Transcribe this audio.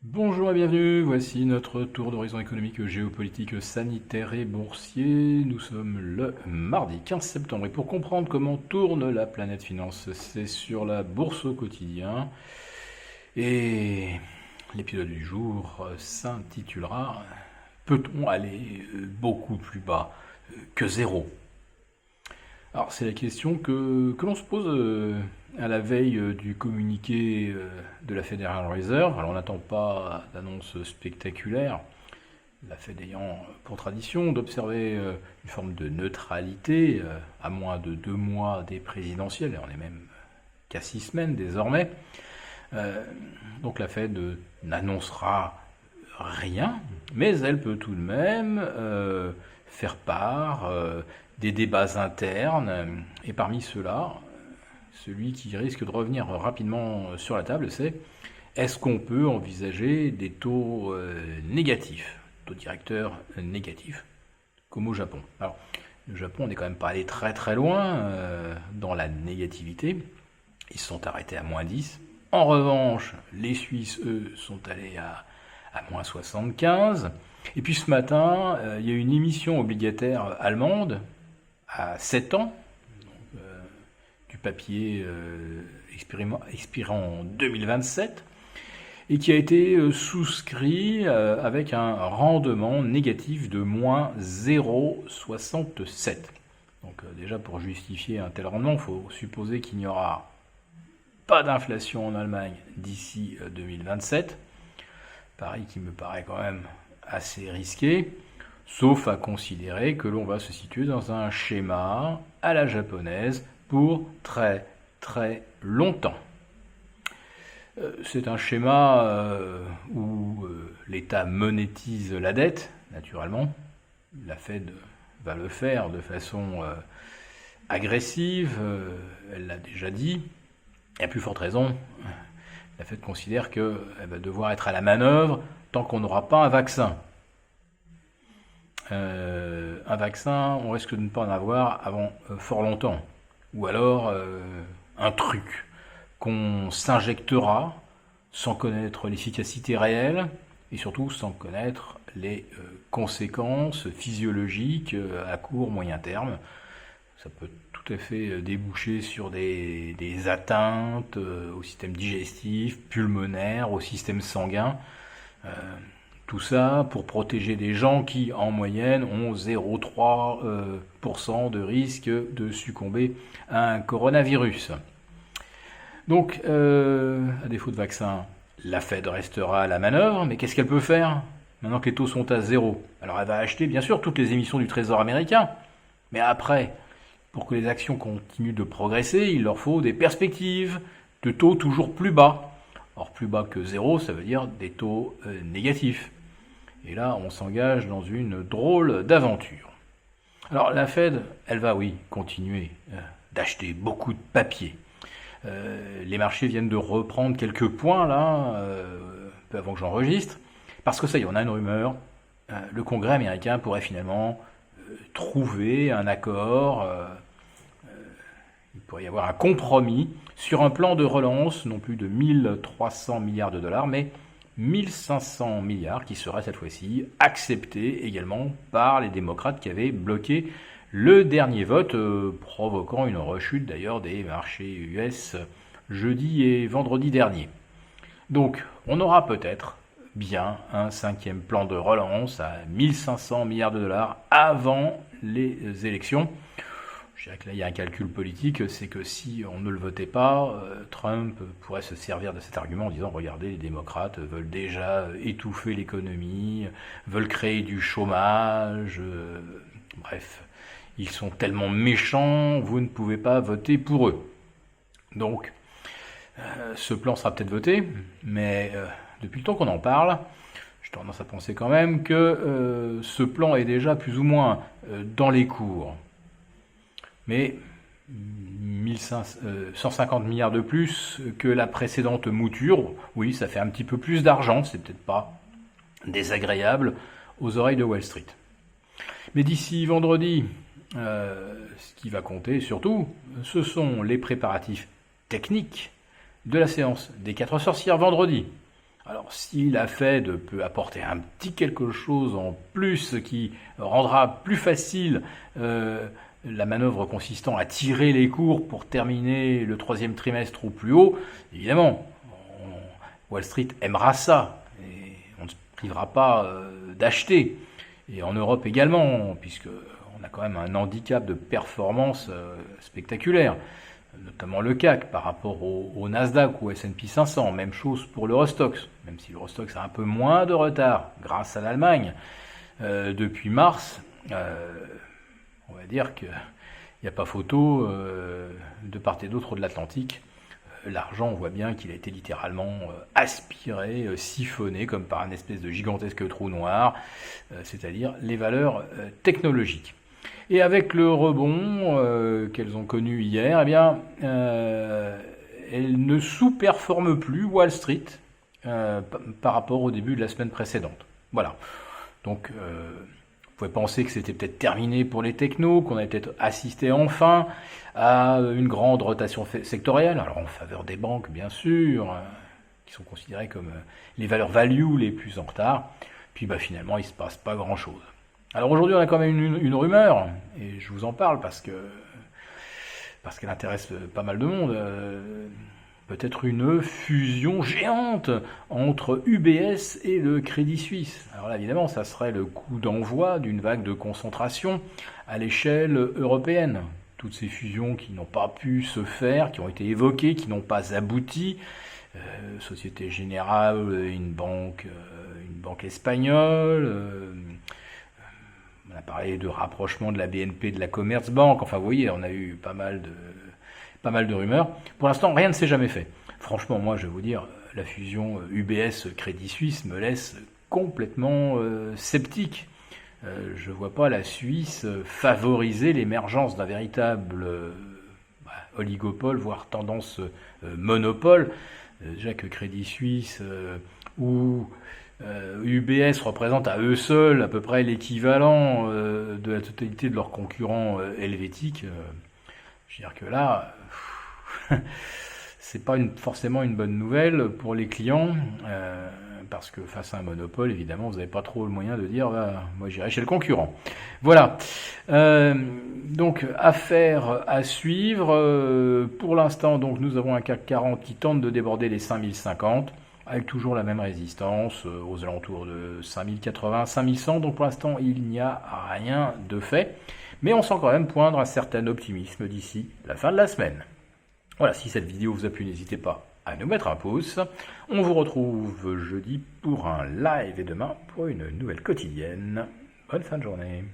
Bonjour et bienvenue, voici notre tour d'horizon économique, géopolitique, sanitaire et boursier. Nous sommes le mardi 15 septembre et pour comprendre comment tourne la planète finance, c'est sur la bourse au quotidien. Et l'épisode du jour s'intitulera Peut-on aller beaucoup plus bas que zéro? Alors c'est la question que l'on se pose à la veille du communiqué de la Federal Reserve. Alors on n'attend pas d'annonce spectaculaire, la Fed ayant pour tradition d'observer une forme de neutralité à moins de 2 mois des présidentielles, et on est même qu'à 6 semaines désormais. Donc la Fed n'annoncera rien, mais elle peut tout de même faire part des débats internes, et parmi ceux-là, celui qui risque de revenir rapidement sur la table, c'est est-ce qu'on peut envisager des taux négatifs, taux directeurs négatifs, comme au Japon. Alors, le Japon, on n'est quand même pas allé très très loin dans la négativité, ils se sont arrêtés à -10. En revanche, les Suisses, eux, sont allés à -75. Et puis ce matin, il y a une émission obligataire allemande à 7 ans, du papier expirant en 2027, et qui a été souscrit avec un rendement négatif de -0,67. Donc déjà pour justifier un tel rendement, il faut supposer qu'il n'y aura pas d'inflation en Allemagne d'ici 2027. Pareil qui me paraît quand même assez risqué, sauf à considérer que l'on va se situer dans un schéma à la japonaise pour très très longtemps. C'est un schéma où l'État monétise la dette, naturellement. La Fed va le faire de façon agressive, elle l'a déjà dit, et à plus forte raison, la Fed considère qu'elle va devoir être à la manœuvre tant qu'on n'aura pas un vaccin. Un vaccin, on risque de ne pas en avoir avant fort longtemps. Ou alors un truc qu'on s'injectera sans connaître l'efficacité réelle et surtout sans connaître les conséquences physiologiques à court, moyen terme. Ça peut tout à fait déboucher sur des atteintes au système digestif, pulmonaire, au système sanguin. Tout ça pour protéger des gens qui, en moyenne, ont 0,3% de risque de succomber à un coronavirus. Donc, à défaut de vaccin, la Fed restera à la manœuvre, mais qu'est-ce qu'elle peut faire maintenant que les taux sont à zéro? Alors elle va acheter, bien sûr, toutes les émissions du Trésor américain, mais après, pour que les actions continuent de progresser, il leur faut des perspectives de taux toujours plus bas. Or, plus bas que zéro, ça veut dire des taux négatifs. Et là, on s'engage dans une drôle d'aventure. Alors, la Fed, elle va, oui, continuer d'acheter beaucoup de papier. Les marchés viennent de reprendre quelques points, là, peu avant que j'enregistre, parce que ça y est, on a une rumeur. Le Congrès américain pourrait finalement trouver un accord. Il pourrait y avoir un compromis sur un plan de relance, non plus de 1300 milliards de dollars, mais 1500 milliards qui sera cette fois-ci accepté également par les démocrates qui avaient bloqué le dernier vote, provoquant une rechute d'ailleurs des marchés US jeudi et vendredi dernier. Donc on aura peut-être bien un cinquième plan de relance à 1500 milliards de dollars avant les élections. Je dirais que là, il y a un calcul politique, c'est que si on ne le votait pas, Trump pourrait se servir de cet argument en disant « Regardez, les démocrates veulent déjà étouffer l'économie, veulent créer du chômage, bref, ils sont tellement méchants, vous ne pouvez pas voter pour eux. » Donc, ce plan sera peut-être voté, mais depuis le temps qu'on en parle, j'ai tendance à penser quand même que ce plan est déjà plus ou moins dans les cours. Mais 150 milliards de plus que la précédente mouture, oui, ça fait un petit peu plus d'argent, c'est peut-être pas désagréable aux oreilles de Wall Street. Mais d'ici vendredi, ce qui va compter surtout, ce sont les préparatifs techniques de la séance des 4 sorcières vendredi. Alors si la Fed peut apporter un petit quelque chose en plus qui rendra plus facile la manœuvre consistant à tirer les cours pour terminer le troisième trimestre au plus haut, évidemment, Wall Street aimera ça et on ne se privera pas d'acheter. Et en Europe également, puisque on a quand même un handicap de performance spectaculaire, notamment le CAC par rapport au Nasdaq ou S&P 500. Même chose pour l'Eurostoxx, même si l'Eurostoxx a un peu moins de retard grâce à l'Allemagne depuis mars. On va dire qu'il n'y a pas photo de part et d'autre de l'Atlantique. L'argent, on voit bien qu'il a été littéralement aspiré, siphonné, comme par un espèce de gigantesque trou noir, c'est-à-dire les valeurs technologiques. Et avec le rebond qu'elles ont connu hier, eh bien, elles ne sous-performent plus Wall Street par rapport au début de la semaine précédente. Voilà. Donc, vous pouvez penser que c'était peut-être terminé pour les technos, qu'on avait peut-être assisté enfin à une grande rotation sectorielle, alors en faveur des banques bien sûr, qui sont considérées comme les valeurs value les plus en retard. Puis finalement il ne se passe pas grand-chose. Alors aujourd'hui on a quand même une rumeur, et je vous en parle parce qu'elle intéresse pas mal de monde. Peut-être une fusion géante entre UBS et le Crédit Suisse. Alors là, évidemment, ça serait le coup d'envoi d'une vague de concentration à l'échelle européenne. Toutes ces fusions qui n'ont pas pu se faire, qui ont été évoquées, qui n'ont pas abouti. Société Générale, une banque espagnole. On a parlé de rapprochement de la BNP de la Commerzbank. Enfin, vous voyez, on a eu pas mal de rumeurs. Pour l'instant, rien ne s'est jamais fait. Franchement, moi, je vais vous dire, la fusion UBS-Crédit Suisse me laisse complètement sceptique. Je ne vois pas la Suisse favoriser l'émergence d'un véritable oligopole, voire tendance monopole. Déjà que Crédit Suisse ou UBS représentent à eux seuls à peu près l'équivalent de la totalité de leurs concurrents helvétiques. Je veux dire que là, c'est pas forcément une bonne nouvelle pour les clients, parce que face à un monopole, évidemment, vous n'avez pas trop le moyen de dire moi j'irai chez le concurrent. Voilà. Donc affaire à suivre. Pour l'instant, donc nous avons un CAC 40 qui tente de déborder les 5050, avec toujours la même résistance aux alentours de 5080, 5100. Donc pour l'instant, il n'y a rien de fait. Mais on sent quand même poindre un certain optimisme d'ici la fin de la semaine. Voilà, si cette vidéo vous a plu, n'hésitez pas à nous mettre un pouce. On vous retrouve jeudi pour un live et demain pour une nouvelle quotidienne. Bonne fin de journée.